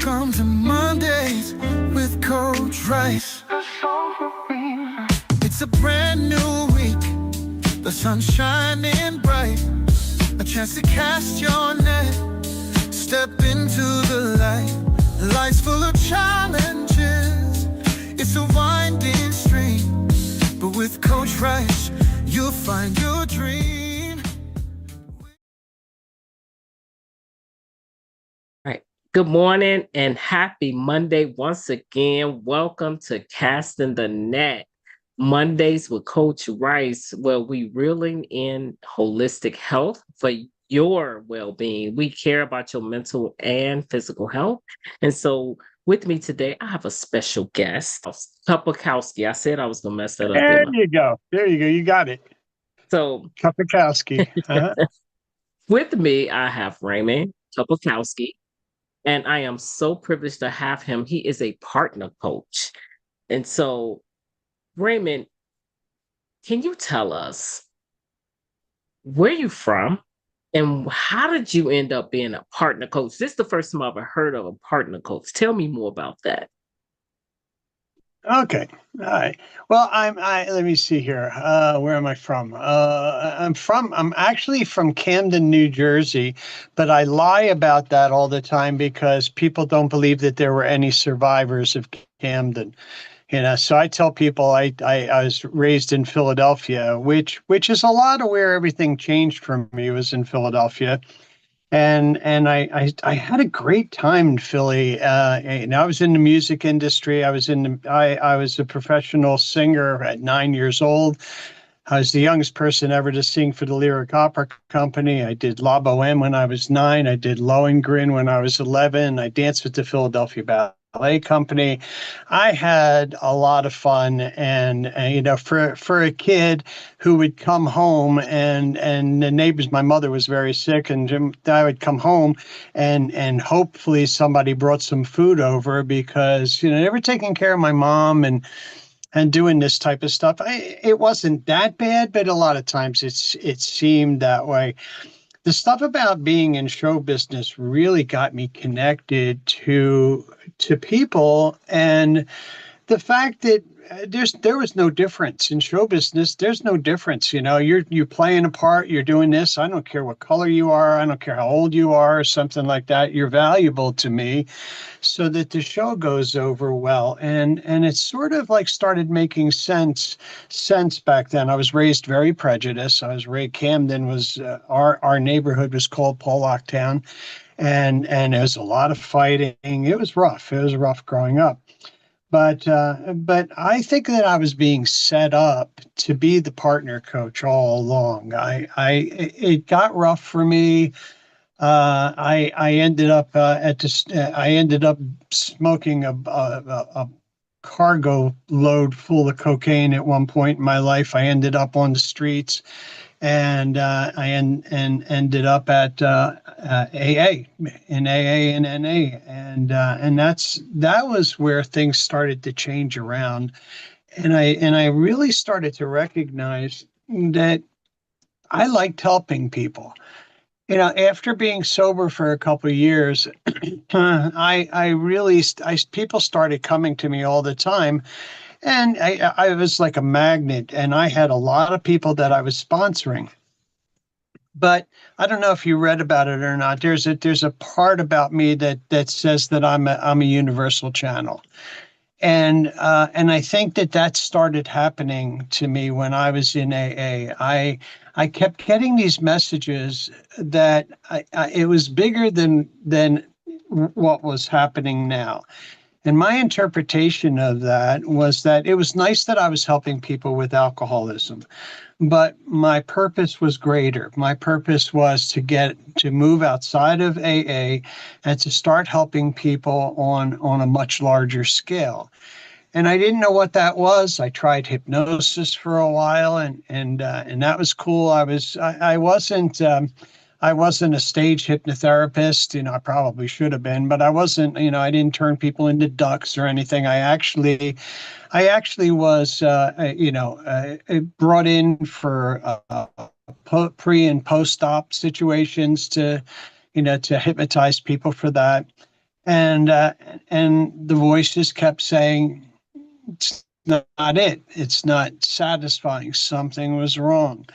Welcome to Mondays with Coach Rice. It's a brand new week, the sun's shining bright. A chance to cast your net, step into the light. Life's full of challenges, it's a winding stream. But with Coach Rice, you'll find your dream. Good morning and happy Monday once again. Welcome to Casting the Net, Mondays with Coach Rice, where we reeling in holistic health for your well-being. We care about your mental and physical health. And so with me today, I have a special guest, Kopakowski. I said I was going to mess that up. There you go. There you go. You got it. So Kopakowski. With me, I have Raymond Kopakowski. And I am so privileged to have him. He is a partner coach. And so, Raymond, can you tell us where you're from and how did you end up being a partner coach? This is the first time I've ever heard of a partner coach. Tell me more about that. Okay. All right. Well, let me see here. Where am I from? I'm actually from Camden, New Jersey, but I lie about that all the time because people don't believe that there were any survivors of Camden. So I tell people I was raised in Philadelphia, which is a lot of where everything changed for me was in Philadelphia. And I had a great time in Philly. I was in the music industry. I was a professional singer at 9 years old. I was the youngest person ever to sing for the Lyric Opera Company. I did La Boheme when I was 9. I did Lohengrin when I was 11. I danced with the Philadelphia Ballet Company. I had a lot of fun, and for a kid who would come home and the neighbors, my mother was very sick, and I would come home and hopefully somebody brought some food over because they were taking care of my mom and doing this type of stuff. It wasn't that bad, but a lot of times it seemed that way. The stuff about being in show business really got me connected to people, and the fact that there was no difference in show business. There's no difference. You're playing a part, you're doing this. I don't care what color you are. I don't care how old you are or something like that. You're valuable to me so that the show goes over well. And it sort of like started making sense back then. I was raised very prejudiced. Camden was our neighborhood was called Pollock Town. And there was a lot of fighting. It was rough. It was rough growing up. But I think that I was being set up to be the partner coach all along. It got rough for me. I ended up I ended up smoking a cargo load full of cocaine at one point in my life. I ended up on the streets, and I ended up at AA and NA, and that was where things started to change around, and I really started to recognize that I liked helping people. After being sober for a couple of years, people started coming to me all the time. And I was like a magnet, and I had a lot of people that I was sponsoring. But I don't know if you read about it or not. There's a part about me that says that I'm a universal channel. And I think that started happening to me when I was in AA. I kept getting these messages that it was bigger than what was happening now. And my interpretation of that was that it was nice that I was helping people with alcoholism, but my purpose was greater. My purpose was to move outside of AA and to start helping people on a much larger scale. And I didn't know what that was. I tried hypnosis for a while, and that was cool. I wasn't a stage hypnotherapist. I probably should have been, but I wasn't. I didn't turn people into ducks or anything. I actually was, brought in for pre and post-op situations to hypnotize people for that. And and the voices kept saying, it's not it. It's not satisfying. Something was wrong.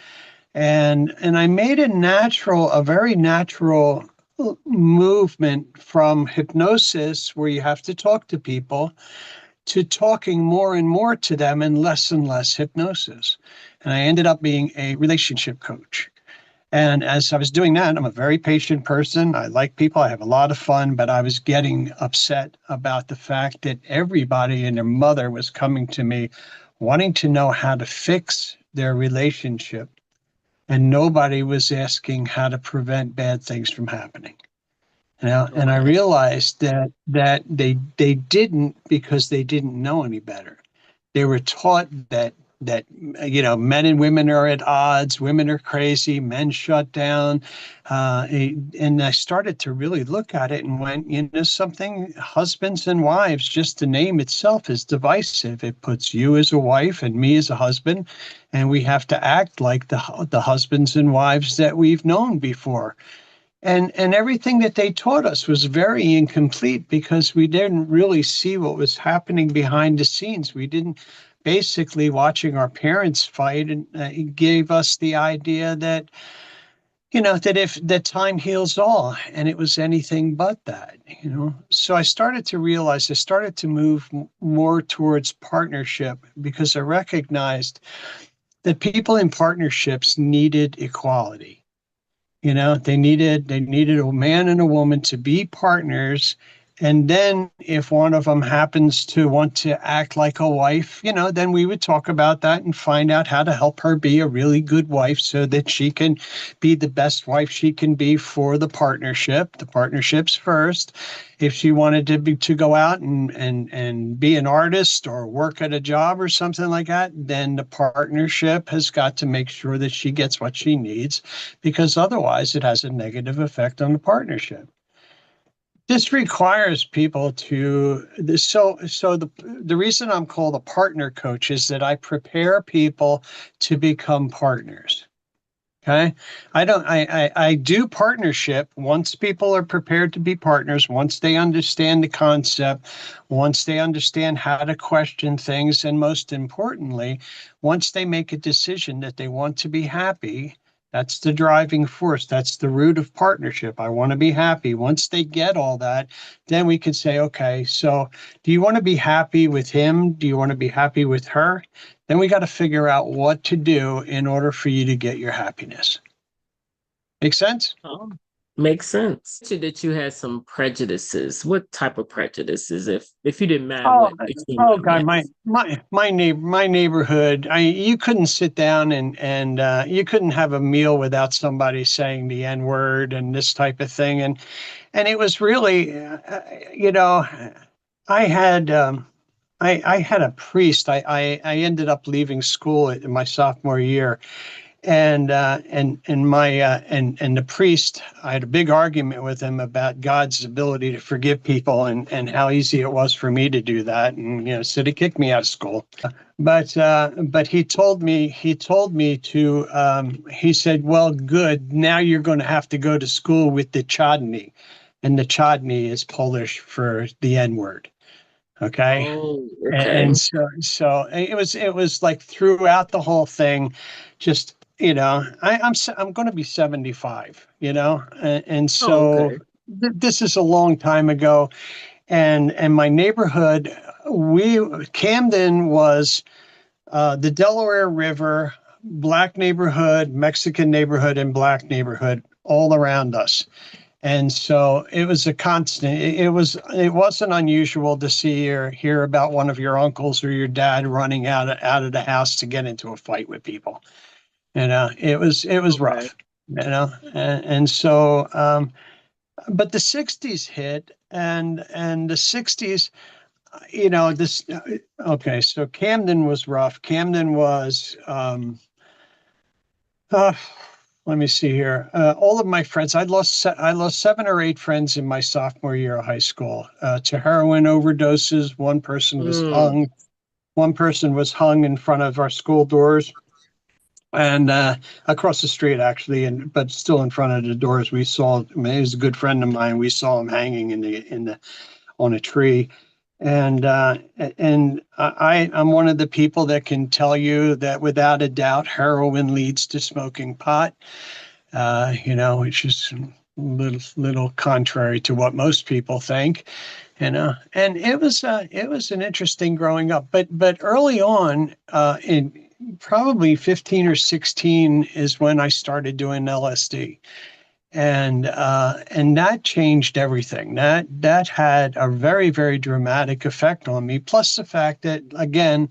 And I made a very natural movement from hypnosis, where you have to talk to people, to talking more and more to them and less hypnosis. And I ended up being a relationship coach. And as I was doing that, I'm a very patient person. I like people. I have a lot of fun, but I was getting upset about the fact that everybody and their mother was coming to me wanting to know how to fix their relationship. And nobody was asking how to prevent bad things from happening. And I Okay. realized that they didn't, because they didn't know any better. They were taught that men and women are at odds, women are crazy, men shut down, and I started to really look at it and went, something, husbands and wives, just the name itself is divisive. It puts you as a wife and me as a husband, and we have to act like the husbands and wives that we've known before. And everything that they taught us was very incomplete, because we didn't really see what was happening behind the scenes. We didn't basically, watching our parents fight, and it gave us the idea that, that if that time heals all, and it was anything but that. So I started to realize, I started to move more towards partnership, because I recognized that people in partnerships needed equality. They needed a man and a woman to be partners. And then if one of them happens to want to act like a wife, then we would talk about that and find out how to help her be a really good wife, so that she can be the best wife she can be for the partnership. The partnership's first. If she wanted to go out and be an artist or work at a job or something like that, then the partnership has got to make sure that she gets what she needs, because otherwise it has a negative effect on the partnership. This requires people to the reason I'm called a partner coach is that I prepare people to become partners. Okay. I do partnership once people are prepared to be partners, once they understand the concept, once they understand how to question things, and most importantly, once they make a decision that they want to be happy. That's the driving force. That's the root of partnership. I want to be happy. Once they get all that, then we can say, okay, so do you want to be happy with him? Do you want to be happy with her? Then we got to figure out what to do in order for you to get your happiness. Make sense? Oh, makes sense. That you had some prejudices. What type of prejudices, if you didn't mind, Oh, what between oh them? God, Yes. my neighborhood. You couldn't sit down and you couldn't have a meal without somebody saying the N word and this type of thing. And it was really, you know, I had I had a priest. I ended up leaving school in my sophomore year, and the priest, I had a big argument with him about God's ability to forgive people, and how easy it was for me to do that. And so he kicked me out of school. But he told me to, he said, well, good, now you're going to have to go to school with the chodny, and the chodny is Polish for the N word. Okay. Oh, And, okay. so it was like throughout the whole thing, just, I'm going to be 75, and Oh, so okay. this is a long time ago. And my neighborhood, Camden was the Delaware River, Black neighborhood, Mexican neighborhood, and Black neighborhood all around us. And so it was a constant. It wasn't unusual to see or hear about one of your uncles or your dad running out of the house to get into a fight with people. It was Okay. rough. And so, but the '60s hit, and the '60s, this. Okay, so Camden was rough. Camden was. Uh, Let me see here. All of my friends, I lost 7 or 8 friends in my sophomore year of high school to heroin overdoses. One person was Mm, hung. One person was hung in front of our school doors. And across the street, actually, but still in front of the doors, we saw. I mean, he was a good friend of mine. We saw him hanging in the on a tree, and I'm one of the people that can tell you that without a doubt, heroin leads to smoking pot. Which is a little contrary to what most people think. And it was an interesting growing up, but early on, in probably 15 or 16 is when I started doing LSD. And that changed everything. That had a very, very dramatic effect on me. Plus the fact that, again,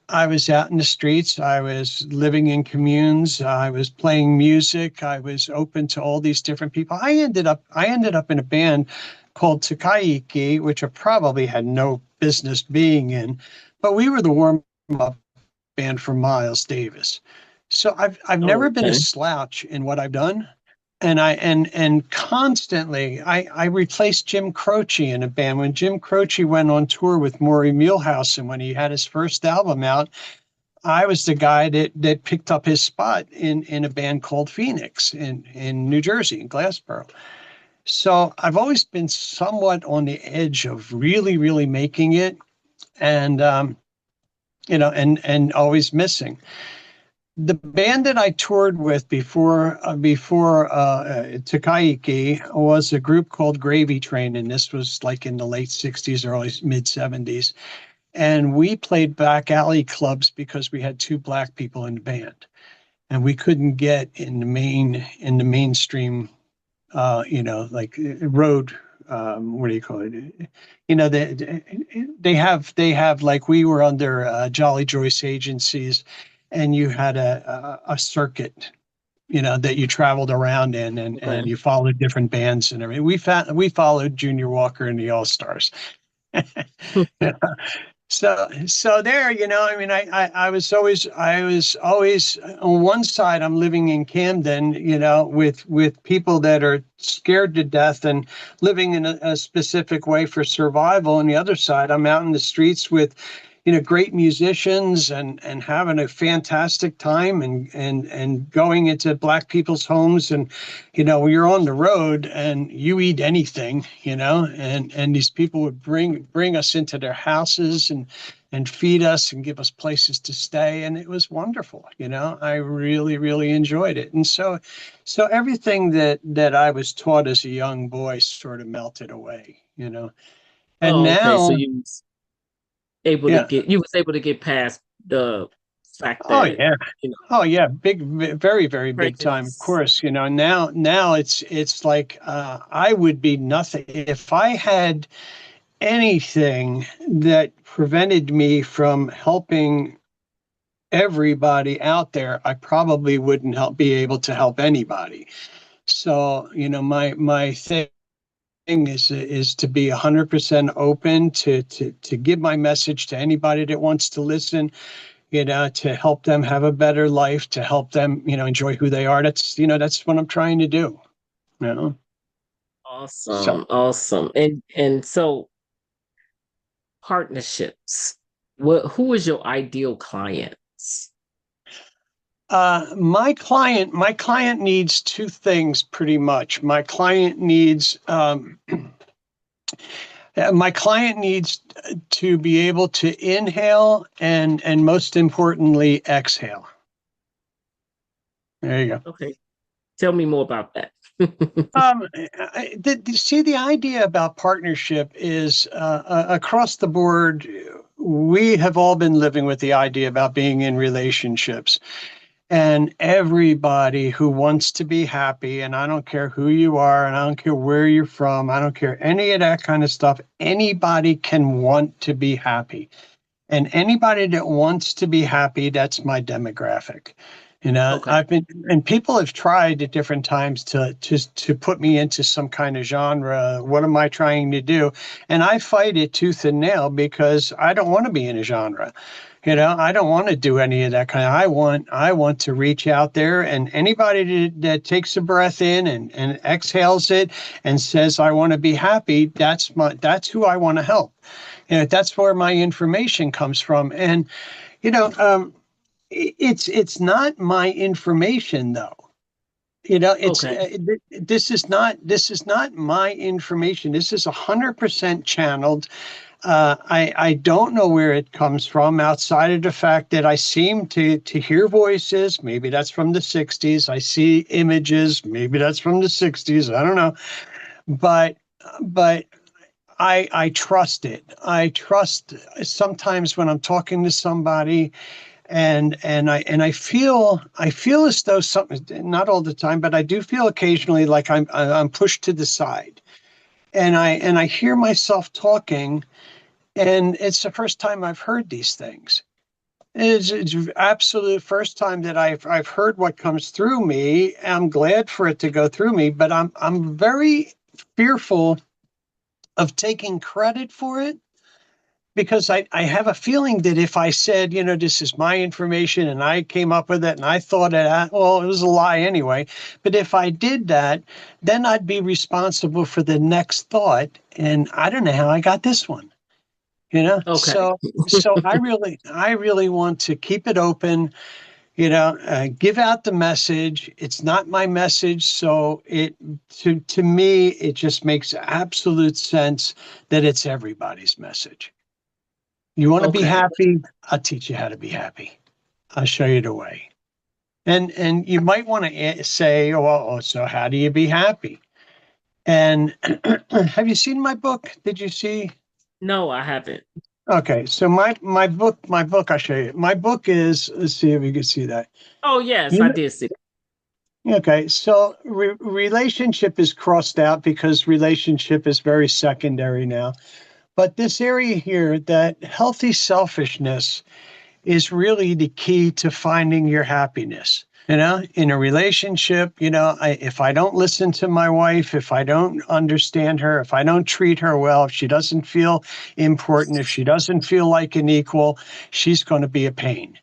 I was out in the streets. I was living in communes. I was playing music. I was open to all these different people. I ended up in a band called Takaiki, which I probably had no business being in, but we were the warm-up band for Miles Davis. So I've never been a Okay. slouch in what I've done. And constantly I replaced Jim Croce in a band. When Jim Croce went on tour with Maury Muehlhausen, and when he had his first album out, I was the guy that picked up his spot in a band called Phoenix in New Jersey, in Glassboro. So I've always been somewhat on the edge of really, really making it, and and always missing. The band that I toured with before Takaiki was a group called Gravy Train, and this was like in the late '60s, early mid '70s. And we played back alley clubs because we had two black people in the band, and we couldn't get in the mainstream, like road. What do you call it? They have like we were under Jolly Joyce agencies, and you had a circuit, that you traveled around in, and Okay. you followed different bands and everything. We followed Junior Walker and the All Stars. So there, I mean, I was always on one side. I'm living in Camden, with people that are scared to death and living in a specific way for survival. On the other side, I'm out in the streets with, great musicians and having a fantastic time and going into black people's homes. And, when you're on the road and you eat anything, and these people would bring us into their houses and feed us and give us places to stay. And it was wonderful. I really, really enjoyed it. And so everything that I was taught as a young boy sort of melted away. And Oh, okay. So now, yeah. you was able to get past the fact Oh that, yeah. you know, Oh yeah, very, very big time. Of prejudice. course, now it's like I would be nothing if I had anything that prevented me from helping everybody out there. I probably wouldn't be able to help anybody. So, my thing is to be 100% open to give my message to anybody that wants to listen, to help them have a better life, to help them, enjoy who they are. That's what I'm trying to do, you know. So, Awesome. Awesome. And so partnerships. Who is your ideal clients? my client needs two things pretty much. My client needs to be able to inhale and most importantly, exhale. There you go. Okay. Tell me more about that. See, the idea about partnership is across the board. We have all been living with the idea about being in relationships, and everybody who wants to be happy, and I don't care who you are, and I don't care where you're from, I don't care any of that kind of stuff. Anybody can want to be happy. And anybody that wants to be happy, that's my demographic. Okay. And people have tried at different times to put me into some kind of genre. What am I trying to do? And I fight it tooth and nail because I don't want to be in a genre. I don't want to do any of that kind of. I want to reach out there, and anybody that takes a breath in and exhales it and says, I want to be happy. That's who I want to help. That's where my information comes from. And, you know, um, It's not my information though. It's Okay. this is not my information. This is 100% channeled. I don't know where it comes from outside of the fact that I seem to hear voices. Maybe that's from the 60s. I see images. Maybe that's from the 60s. I don't know. But but I trust it. I trust sometimes when I'm talking to somebody and I feel as though something, not all the time, but I do feel occasionally like I'm pushed to the side. And I hear myself talking, and it's the first time I've heard these things. It's absolute first time that I've heard what comes through me. I'm glad for it to go through me, but I'm very fearful of taking credit for it because I have a feeling that if I said, this is my information and I came up with it and I thought it, well, it was a lie anyway. But if I did that, then I'd be responsible for the next thought. And I don't know how I got this one. Okay. So I really want to keep it open, give out the message. It's not my message. So to me, it just makes absolute sense that it's everybody's message. You want to be Okay. happy? I'll teach you how to be happy. I'll show you the way. And you might want to say, oh, so how do you be happy? And have you seen my book? Did you see? No, I haven't. Okay, so my book, I'll show you. My book is, let's see if you can see that. Oh, yes, You I know, did see. okay, so relationship is crossed out because relationship is very secondary now. But this area here, that healthy selfishness is really the key to finding your happiness. In a relationship, if I don't listen to my wife, if I don't understand her, if I don't treat her well, if she doesn't feel important, if she doesn't feel like an equal, she's going to be a pain.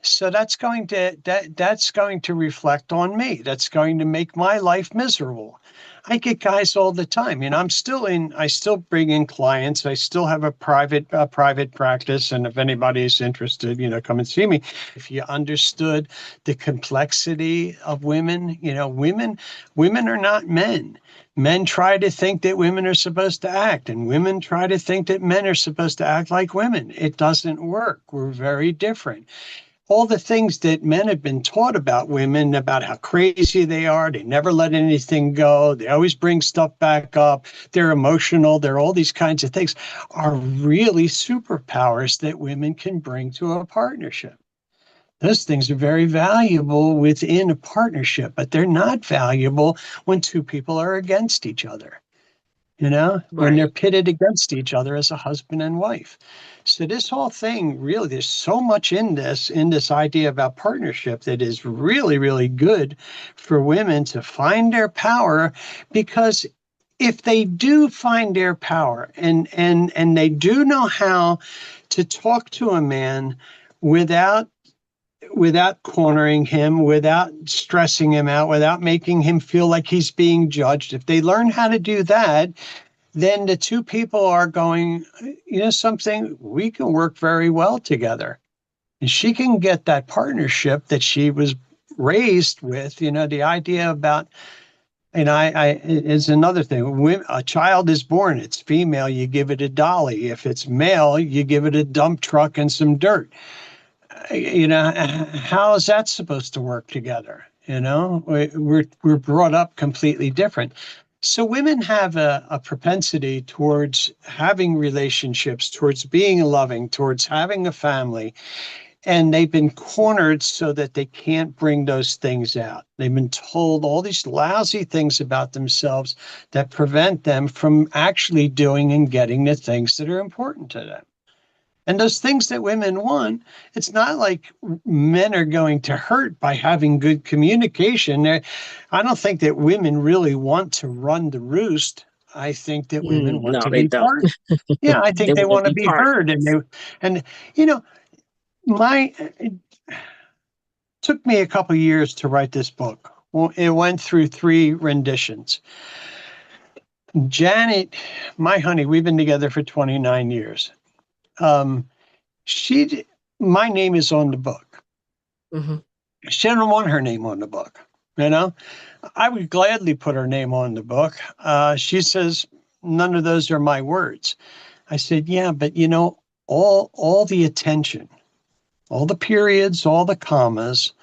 So that's going to reflect on me. That's going to make my life miserable. I get guys all the time. I still bring in clients. I still have a private practice. And if anybody's interested, come and see me. If you understood the complexity of women, women are not men. Men try to think that women are supposed to act, and women try to think that men are supposed to act like women. It doesn't work. We're very different. All the things that men have been taught about women, about how crazy they are, they never let anything go, they always bring stuff back up, they're emotional, they're all these kinds of things, are really superpowers that women can bring to a partnership. Those things are very valuable within a partnership, but they're not valuable when two people are against each other, when they're Right. pitted against each other as a husband and wife. So this whole thing, really, there's so much in this idea about partnership that is really, really good for women to find their power, because if they do find their power and they do know how to talk to a man without cornering him, without stressing him out, without making him feel like he's being judged, if they learn how to do that, then the two people are going, something, we can work very well together. And she can get that partnership that she was raised with, the idea about, and I is another thing. When a child is born, it's female, you give it a dolly. If it's male, you give it a dump truck and some dirt. How is that supposed to work together? We're brought up completely different. So women have a propensity towards having relationships, towards being loving, towards having a family, and they've been cornered so that they can't bring those things out. They've been told all these lousy things about themselves that prevent them from actually doing and getting the things that are important to them. And those things that women want, it's not like men are going to hurt by having good communication. I don't think that women really want to run the roost. I think that women want No, to they be don't. part. Yeah, I They think they want to want to be be heard, partners. and you know, my it took me a couple of years to write this book. Well, it went through 3 renditions. Janet, my honey, we've been together for 29 years. Um, she, my name is on the book. Mhm. She didn't want her name on the book. You know, I would gladly put her name on the book. She says, none of those are my words. I said, yeah, but all the attention, all the periods, all the commas,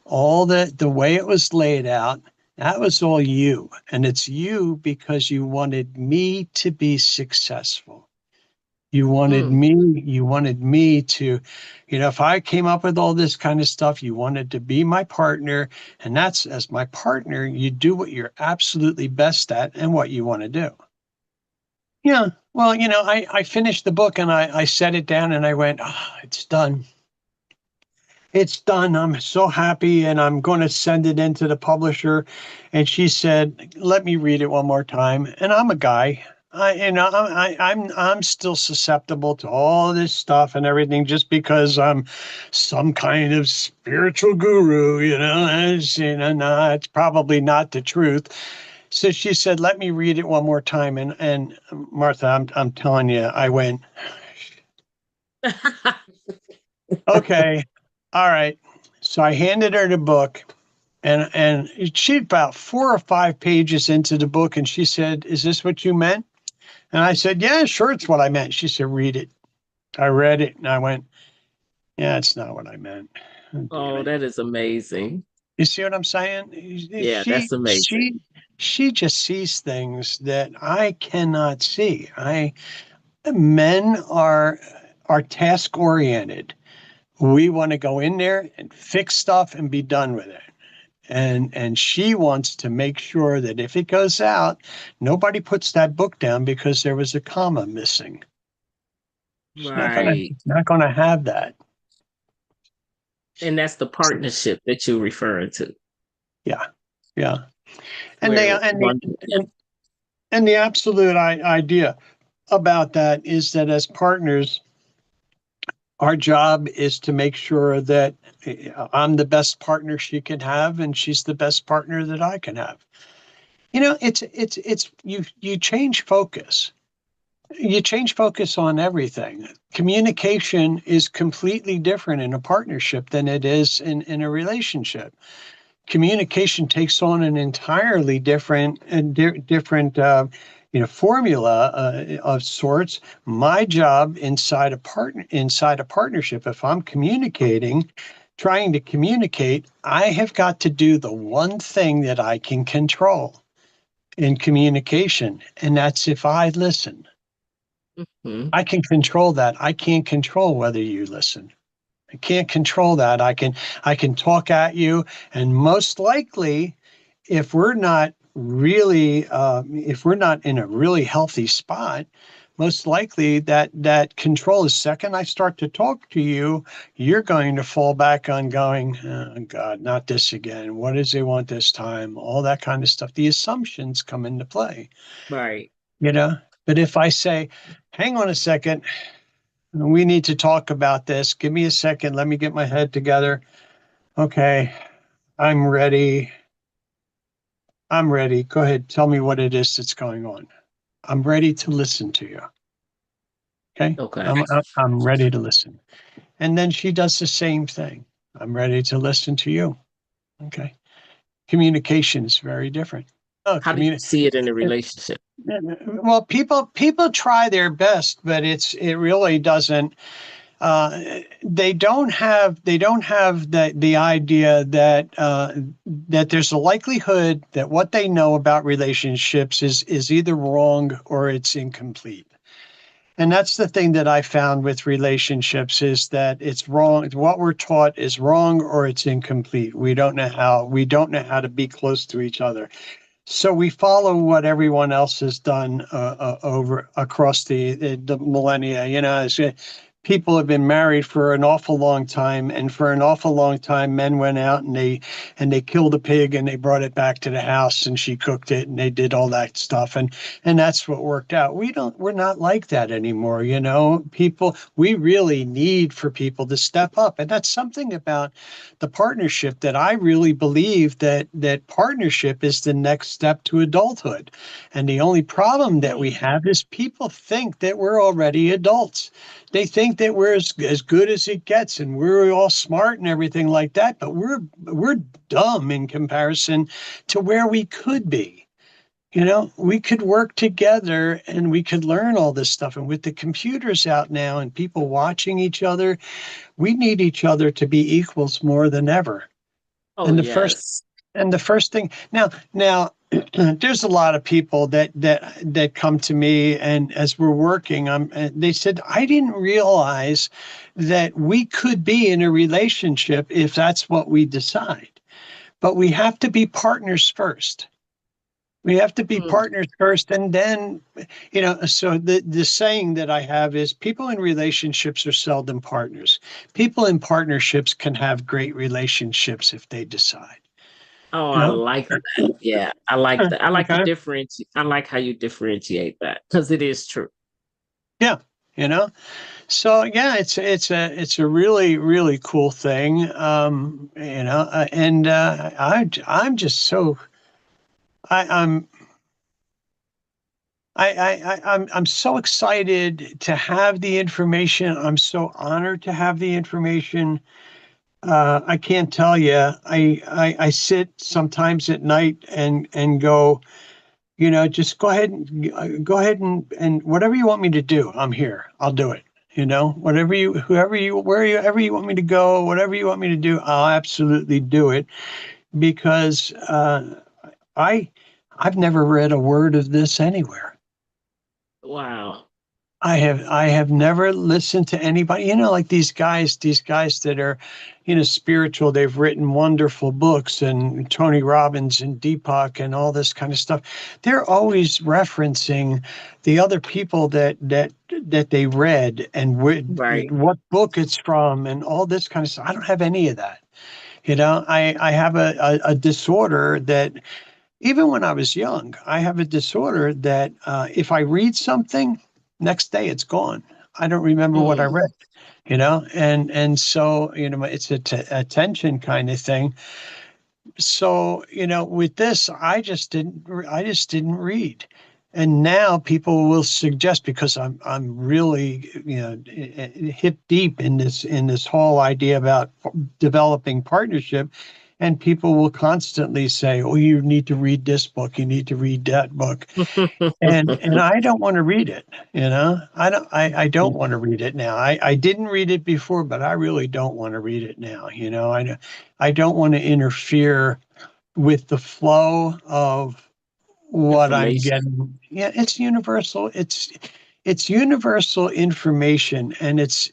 all the way it was laid out, that was all you. And it's you because you wanted me to be successful. Mm. You wanted me to, if I came up with all this kind of stuff, you wanted to be my partner. And that's, as my partner, you do what you're absolutely best at and what you want to do. Yeah. Well, I finished the book and I set it down and I went, it's done. It's done. I'm so happy and I'm going to send it into the publisher. And she said, let me read it one more time. And I'm a guy. I'm still susceptible to all this stuff and everything just because I'm some kind of spiritual guru, no, it's probably not the truth. So she said, let me read it one more time. And Martha, I'm telling you, I went, okay, all right. So I handed her the book and she about 4 or 5 pages into the book and she said, is this what you meant? And I said, yeah, sure, it's what I meant. She said, read it. I read it and I went, yeah, it's not what I meant. Oh, damn Oh, it. that is amazing. You see what I'm saying? Yeah, She that's amazing. she she just sees things that I cannot see. Men are task oriented. We want to go in there and fix stuff and be done with it. And she wants to make sure that if it goes out, nobody puts that book down because there was a comma missing. Right. Not gonna have that. And that's the partnership that you're referring to, Yeah, yeah. And they where and the one, and the absolute idea about that is that as partners, our job is to make sure that I'm the best partner she can have, and she's the best partner that I can have. It's you change focus. You change focus on everything. Communication is completely different in a partnership than it is in a relationship. Communication takes on an entirely different formula of sorts. My job inside a partnership, if I'm trying to communicate, I have got to do the one thing that I can control in communication, and that's if I listen. Mhm. I can control that. I can't control whether you listen. I can't control that. I can talk at you, and most likely, if we're not if we're not in a really healthy spot, most likely that control is second I start to talk to you, you're going to fall back on going, oh God, not this again. What does he want this time? All that kind of stuff. The assumptions come into play, Right. you know. But if I say, hang on a second, we need to talk about this. Give me a second. Let me get my head together. Okay, I'm ready. I'm ready. Go ahead. Tell me what it is that's going on. I'm ready to listen to you. Okay. Okay. I'm ready to listen. And then she does the same thing. I'm ready to listen to you. Okay. Communication is very different. Oh, How do you see it in a relationship? well, people try their best, but it really doesn't. They don't have the idea that there's a likelihood that what they know about relationships is either wrong or it's incomplete. And that's the thing that I found with relationships is that it's wrong. What we're taught is wrong or it's incomplete. We don't know how to be close to each other. So we follow what everyone else has done over across the millennia. People have been married for an awful long time, and for an awful long time, men went out and they killed a pig and they brought it back to the house and she cooked it and they did all that stuff and that's what worked out. We're not like that anymore. We really need for people to step up, and that's something about the partnership that I really believe that partnership is the next step to adulthood. And the only problem that we have is people think that we're already adults. They think think that we're as good as it gets, and we're all smart and everything like that, but we're dumb in comparison to where we could be. We could work together and we could learn all this stuff. And with the computers out now and people watching each other, we need each other to be equals more than ever. Oh And the first yes. and the first thing now there's a lot of people that come to me, and as we're working, they said, I didn't realize that we could be in a relationship if that's what we decide. But we have to be partners first. We have to be Mm. partners first, and then, so the saying that I have is people in relationships are seldom partners. People in partnerships can have great relationships if they decide. Oh, You I know? like that. Yeah, I like that. I like to Okay. differentiate. I like how you differentiate that because it is true. Yeah. You know. So yeah, it's a really really cool thing. And I'm just so I, I'm I'm so excited to have the information. I'm so honored to have the information. I can't tell you. I sit sometimes at night and go, just go ahead and whatever you want me to do, I'm here. I'll do it. Wherever you want me to go, whatever you want me to do, I'll absolutely do it because I I've never read a word of this anywhere. Wow. I have never listened to anybody, like these guys that are, spiritual. They've written wonderful books, and Tony Robbins and Deepak and all this kind of stuff. They're always referencing the other people that they read and Right. what book it's from and all this kind of stuff. I don't have any of that. I have a disorder that even when I was young, I have a disorder that if I read something, next day it's gone. I don't remember what I Mm. read, and so it's a attention kind of thing. So with this, I just didn't read, and now people will suggest because I'm really hip deep in this whole idea about developing partnership. And people will constantly say, "Oh, you need to read this book. You need to read that book." And I don't want to read it. I don't want to read it now. I didn't read it before, but I really don't want to read it now. I don't want to interfere with the flow of what I'm Information. getting. Yeah, it's universal. It's universal information, and it's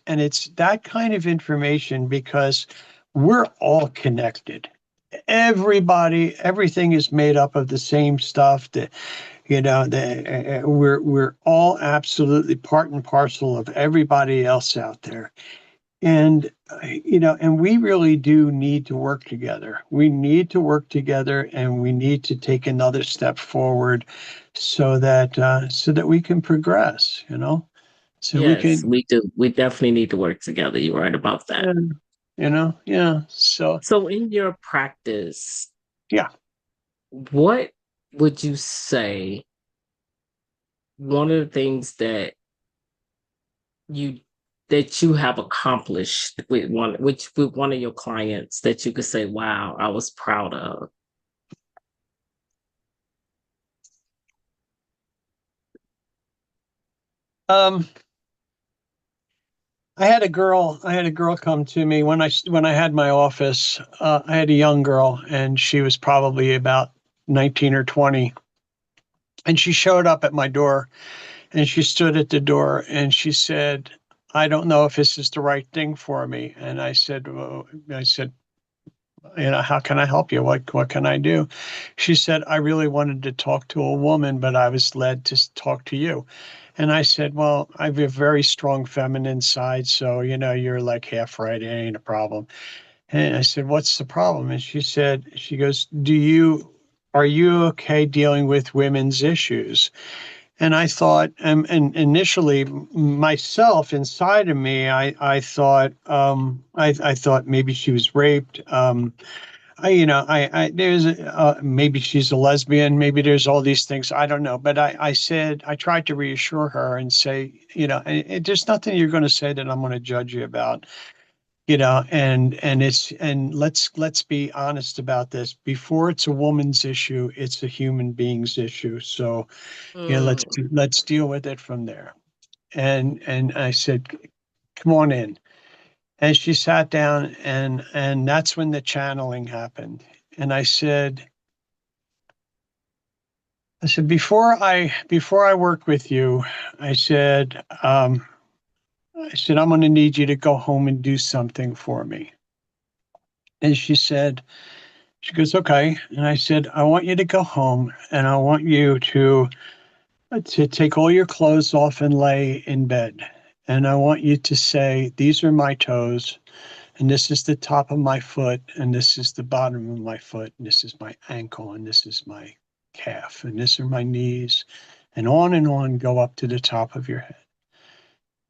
that kind of information because we're all connected. Everything is made up of the same stuff. We're all absolutely part and parcel of everybody else out there. And we really do need to work together. We need to work together, and we need to take another step forward so that we can progress, so we Yes, can, we do. We definitely need to work together. You're right about that. uh, yeah. So, So, in your practice, yeah. what would you say one of the things you you have accomplished with one of your clients that you could say, "Wow, I was proud of." Um, I had a girl come to me when I had my office. I had a young girl, and she was probably about 19 or 20. And she showed up at my door, and she stood at the door, and she said, "I don't know if this is the right thing for me." And I said, "How can I help you? What can I do?" She said, "I really wanted to talk to a woman, but I was led to talk to you." And I said, "Well, I have a very strong feminine side, so you're like half right. It ain't a problem." And I said, "What's the problem?" And she goes, are you okay dealing with women's issues?" And I thought, and initially myself inside of me, I thought maybe she was raped. there's maybe she's a lesbian, maybe there's all these things. I don't know. But I said, I tried to reassure her and say, there's nothing you're going to say that I'm going to judge you about, and let's be honest about this. Before it's a woman's issue, it's a human being's issue. So, let's Mm, let's deal with it from there. And I said, come on in. And she sat down, and that's when the channeling happened. And I said, before I work with you, I said, I'm going to need you to go home and do something for me. And she goes, okay. And I said, I want you to go home, and I want you to take all your clothes off and lay in bed. And I want you to say, these are my toes, and this is the top of my foot, and this is the bottom of my foot, and this is my ankle, and this is my calf, and this are my knees, and on, go up to the top of your head.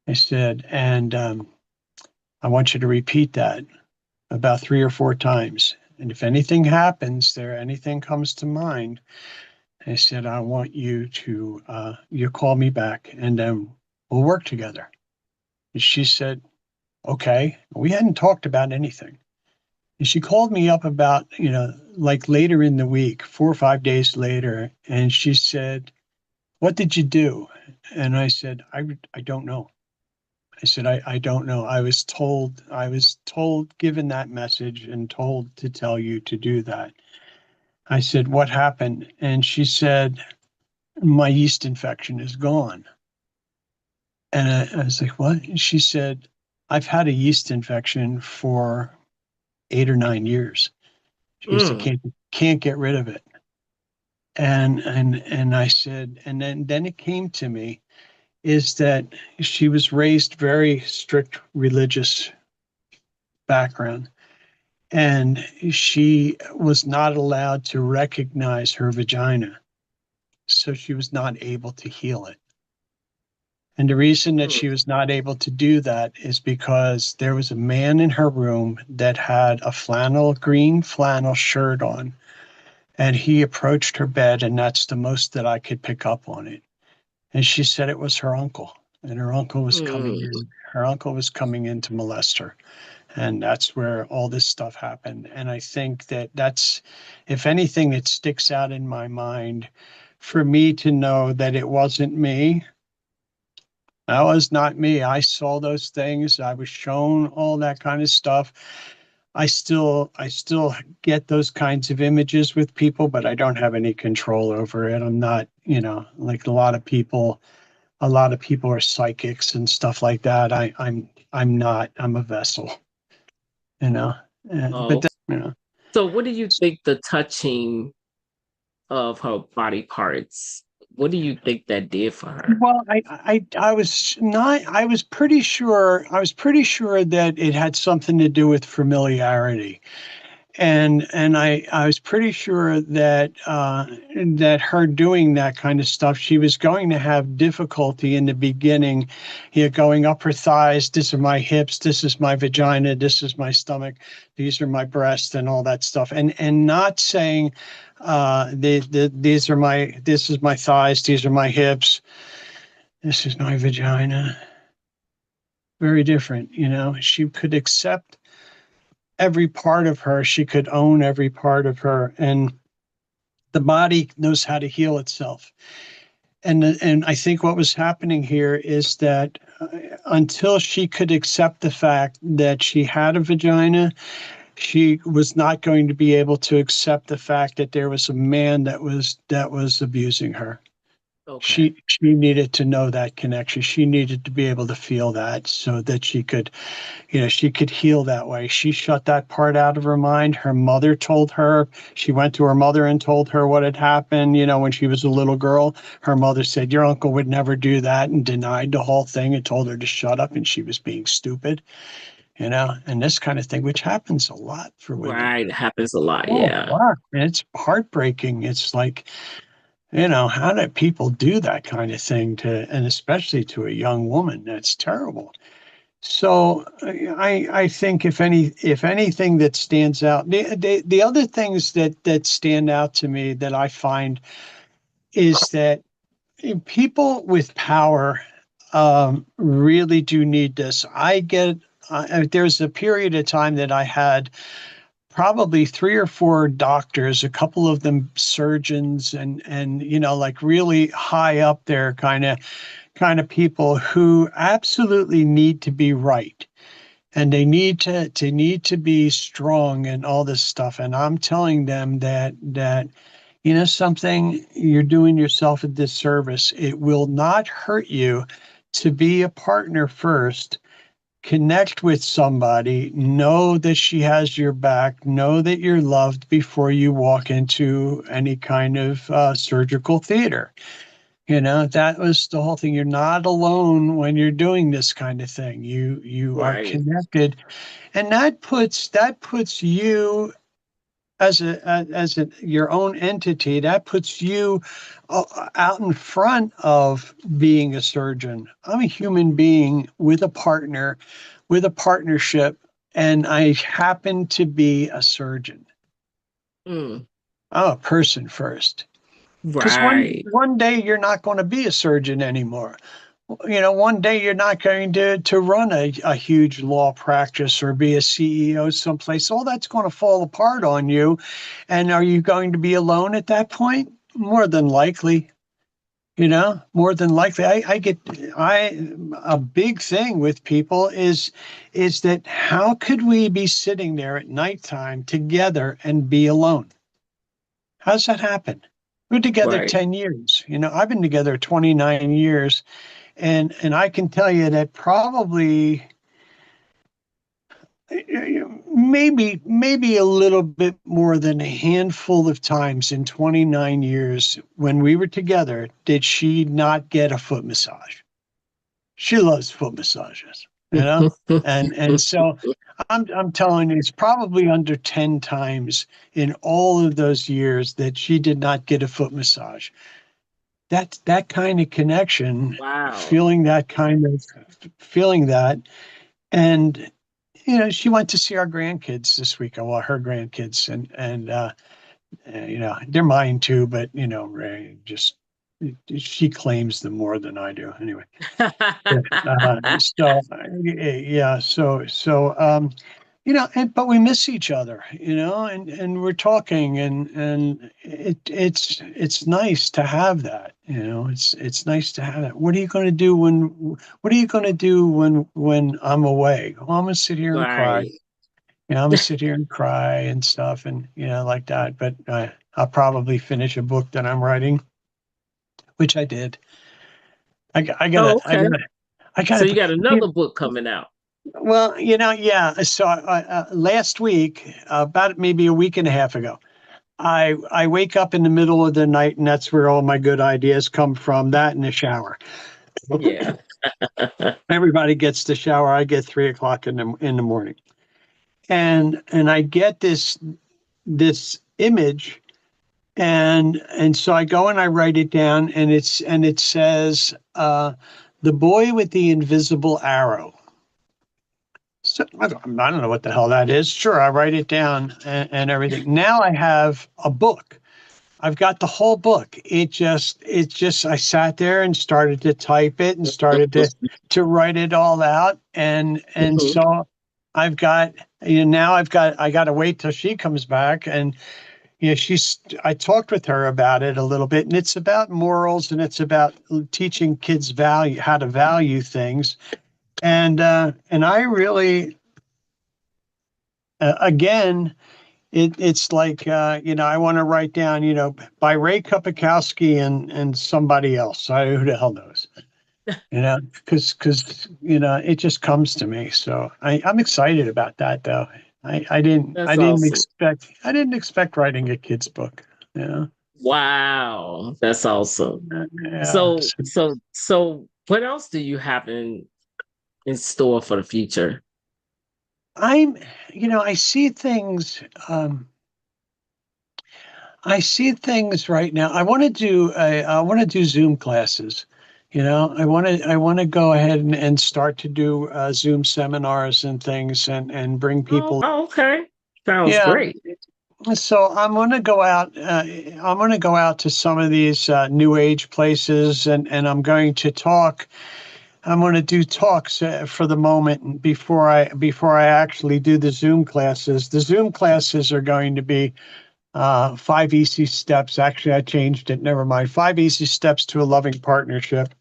I said, and I want you to repeat that about 3 or 4 times. And if anything happens there, anything comes to mind, I said, I want you to, you call me back, and then we'll work together. And she said, okay. We hadn't talked about anything. And she called me up about, like later in the week, 4 or 5 days later, and she said, what did you do? And I said, I don't know. I said, I don't know. I was told, given that message and told to tell you to do that. I said, what happened? And she said, my yeast infection is gone. And I was like, what? And she said, I've had a yeast infection for 8 or 9 years. She goes, I mm, can't get rid of it. And I said, and then it came to me, is that she was raised very strict religious background, and she was not allowed to recognize her vagina, so she was not able to heal it. And the reason that mm, she was not able to do that is because there was a man in her room that had a green flannel shirt on, and he approached her bed, and that's the most that I could pick up on it. And she said it was her uncle, and her uncle was coming mm. in. Her uncle was coming in to molest her. And that's where all this stuff happened. And I think that's, if anything, it sticks out in my mind for me to know that it wasn't me. That was not me. I saw those things. I was shown all that kind of stuff. I still get those kinds of images with people, but I don't have any control over it. I'm not, like a lot of people are psychics and stuff like that. I'm not. I'm a vessel, you know. But Oh, that, so what do you think the touching of her body parts? What do you think that did for her? well, I was not. I was pretty sure that it had something to do with familiarity. And I was pretty sure that her doing that kind of stuff, she was going to have difficulty in the beginning, going up her thighs. This are my hips. This is my vagina. This is my stomach. These are my breasts and all that stuff. And not saying, this is my thighs. These are my hips. This is my vagina. Very different. She could accept every part of her. She could own every part of her, and the body knows how to heal itself. And I think what was happening here is that until she could accept the fact that she had a vagina, she was not going to be able to accept the fact that there was a man that was abusing her. Okay. She needed to know that connection. She needed to be able to feel that so that she could heal that way. She shut that part out of her mind. Her mother told her, she went to her mother and told her what had happened, when she was a little girl. Her mother said, your uncle would never do that, and denied the whole thing and told her to shut up, and she was being stupid, and this kind of thing, which happens a lot for women. Right. It happens a lot. Oh, Yeah. wow. And it's heartbreaking. It's like, how do people do that kind of thing and especially to a young woman? That's terrible. So I think if anything that stands out, the other things that stand out to me that I find is that people with power really do need this. There's a period of time that I had probably three or four doctors, a couple of them surgeons, and like really high up there kind of people who absolutely need to be right, and they need to be strong and all this stuff. And I'm telling them that something, you're doing yourself a disservice. It will not hurt you to be a partner first. Connect with somebody, know that she has your back, know that you're loved before you walk into any kind of surgical theater. That was the whole thing. You're not alone when you're doing this kind of thing. You are Right. connected, and that puts you as your own entity. That puts you out in front of being a surgeon. I'm a human being with a partner, with a partnership, and I happen to be a surgeon. Mm, I'm a person first. Because one right. one day you're not going to be a surgeon anymore. One day you're not going to run a huge law practice or be a CEO someplace. All that's going to fall apart on you. And are you going to be alone at that point? More than likely. More than likely. A big thing with people is that how could we be sitting there at nighttime together and be alone? How's that happen? We're together Right. 10 years. I've been together 29 years. And I can tell you that probably maybe a little bit more than a handful of times in 29 years when we were together did she not get a foot massage. She loves foot massages, and so I'm telling you, it's probably under 10 times in all of those years that she did not get a foot massage. That kind of connection, Wow. feeling that. And she went to see our grandkids this week. Well, her grandkids, and they're mine too, but Ray just, she claims them more than I do anyway. So yeah, but we miss each other, and we're talking, and it's nice to have that. It's nice to have that. What are you going to do when I'm away? Well, I'm going to sit here and cry. Right. I'm going to sit here and cry and stuff, and like that. But I'll probably finish a book that I'm writing, which I did. I, got- I Oh, gotta, I okay. gotta, I So gotta. you got another book coming out. Well, yeah. So last week, about maybe a week and a half ago, I wake up in the middle of the night, and that's where all my good ideas come from. That in the shower. Yeah. Everybody gets the shower. I get 3 o'clock in the morning, and I get this image, and so I go and I write it down, and it says the boy with the invisible arrow. So I don't know what the hell that is. Sure, I write it down and everything. Now I have a book. I've got the whole book. It just I sat there and started to type it and started to write it all out. And Mhm. so I've got, now I got to wait till she comes back. And I talked with her about it a little bit, and it's about morals, and it's about teaching kids how to value things. And I really, again, it's like, I want to write down, by Ray Kopakowski and somebody else. Who the hell knows? Because it just comes to me. So I'm excited about that, though. I didn't I That's didn't awesome. expect I didn't expect writing a kid's book. Wow. That's awesome. Yeah. So what else do you have in store for the future? I'm, I see things. I see things right now. I want to do Zoom classes, I want to go ahead and start to do Zoom seminars and things and bring Oh, people. okay. Sounds Yeah. great. So I'm going to go out. I'm going to go out to some of these new age places, and I'm going to talk. I'm going to do talks for the moment before I actually do the Zoom classes. The Zoom classes are going to be 5 easy steps. Actually, I changed it. Never mind. 5 easy steps to a loving partnership,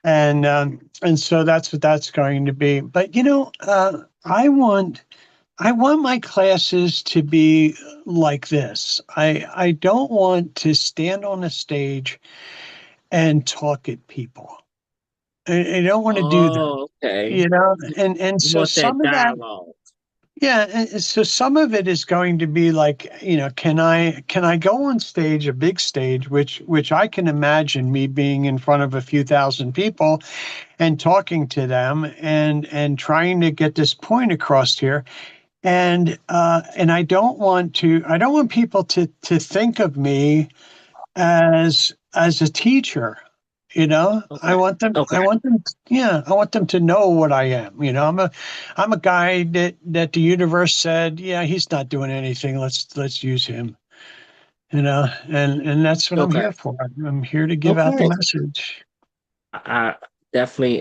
and so that's what that's going to be. But I want my classes to be like this. I don't want to stand on a stage and talk at people. I don't want to do that, Oh, okay. you know. And You so want that some of that, dialogue. yeah. And so some of it is going to be like, can I go on stage, a big stage, which I can imagine me being in front of a few thousand people and talking to them and trying to get this point across here. And I don't want people to think of me as a teacher. I Okay. want them I Okay. want them yeah, I want them to know what I am. I'm a guy that the universe said, yeah, he's not doing anything. Let's use him. And that's what I'm Okay. here for. I'm here to give out the Okay. message. I definitely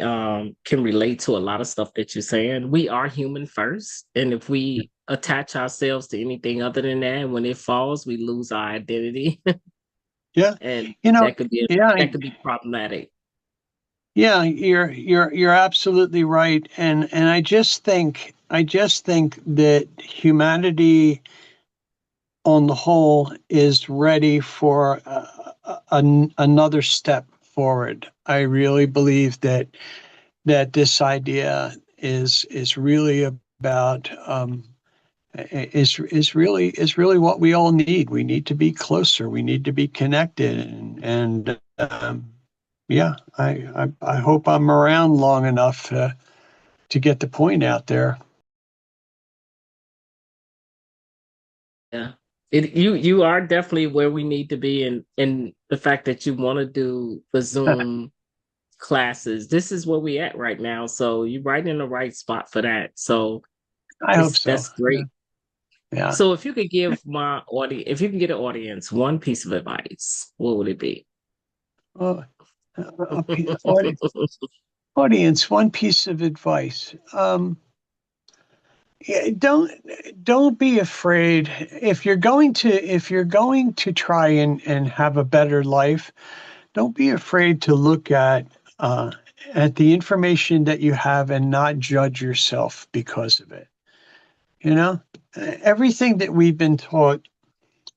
can relate to a lot of stuff that you're saying. We are human first, and if we attach ourselves to anything other than that, when it falls, we lose our identity, Yeah. and You know, that could be yeah, that could be problematic. yeah, you're absolutely right. And I just think that humanity on the whole is ready for another step forward. I really believe that this idea is really about is really what we all need. We need to be closer. We need to be connected, and yeah, I hope I'm around long enough to get the point out there. Yeah. You are definitely where we need to be, and the fact that you want to do the Zoom classes, this is where we at right now. So you're right in the right spot for that. So I hope it's so. that's Yeah. great. Yeah. So if you could give my audience, if you can get an audience one piece of advice, what would it be? Well, audience, one piece of advice. Yeah, don't be afraid if you're going to try and have a better life. Don't be afraid to look at the information that you have and not judge yourself because of it. You know, everything that we've been taught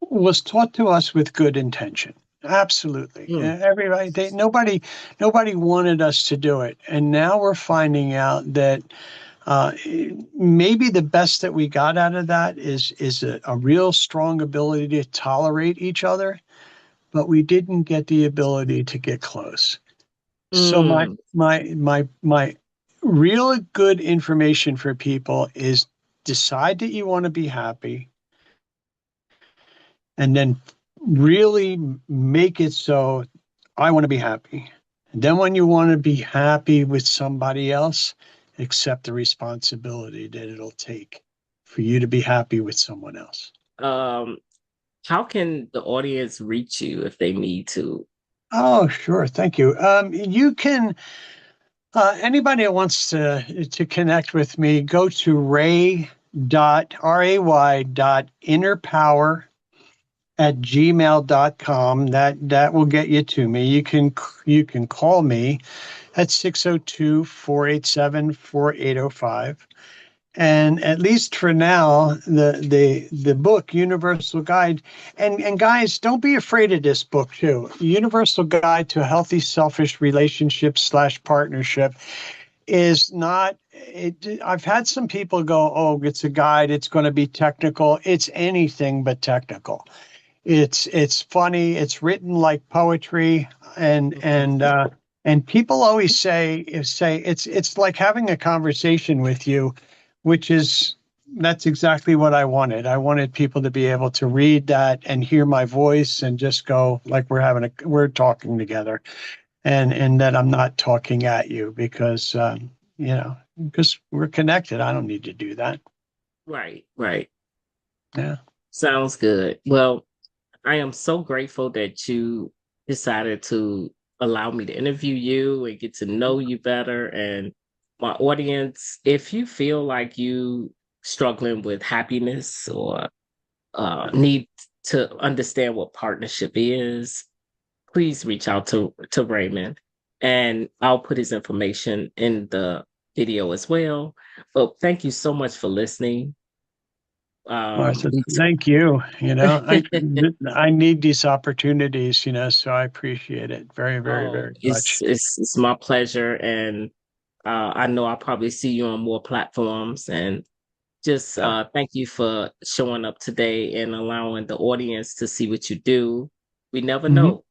was taught to us with good intention. Absolutely. Hmm. Nobody wanted us to do it. And now we're finding out that uh, maybe the best that we got out of that is a real strong ability to tolerate each other, but we didn't get the ability to get close. So my Mm. my my my real good information for people is decide that you want to be happy and then really make it so I want to be happy. And then when you want to be happy with somebody else, accept the responsibility that it'll take for you to be happy with someone else. Um, how can the audience reach you if they need to? Oh, sure. Thank you. You can anybody that wants to connect with me, go to ray.innerpower@gmail.com. That will get you to me. You can call me at 602-487-4805. And at least for now, the book Universal Guide, and guys, don't be afraid of this book too. Universal Guide to a Healthy Selfish Relationship/Partnership is not I've had some people go, oh, it's a guide, it's going to be technical. It's anything but technical. It's funny, it's written like poetry, and people always say it's like having a conversation with you, which is that's exactly what I wanted. I wanted people to be able to read that and hear my voice and just go like we're talking together. and that I'm not talking at you because because we're connected. I don't need to do that. Right, right. Yeah. Sounds good. Well, I am so grateful that you decided to allow me to interview you and get to know you better. And my audience, if you feel like you struggling with happiness or need to understand what partnership is, please reach out to Raymond, and I'll put his information in the video as well. But thank you so much for listening. Martha, We thank you. I need these opportunities, so I appreciate it very, very, Oh, very it's much. it's my pleasure, and I know I'll probably see you on more platforms. And just Yeah. thank you for showing up today and allowing the audience to see what you do. We never Hmm. know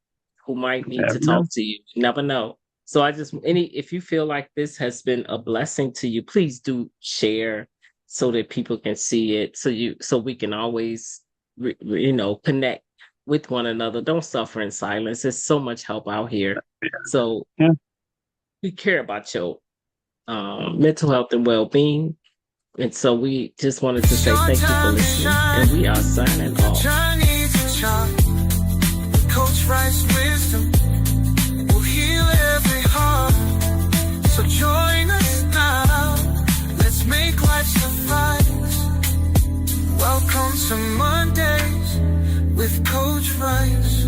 who might need Never to know. talk to you. You never know. So if you feel like this has been a blessing to you, please do share so that people can see it. So we can always connect with one another. Don't suffer in silence. There's so much help out here. So Yeah. we care about your mental health and well-being. And so we just wanted to It's say your thank you for time to listening. And we are shine. signing Your off. journey to chart. With Coach Rice wisdom will heal every heart. So join us now. Let's make life suffice. Welcome to Mondays with Coach Rice.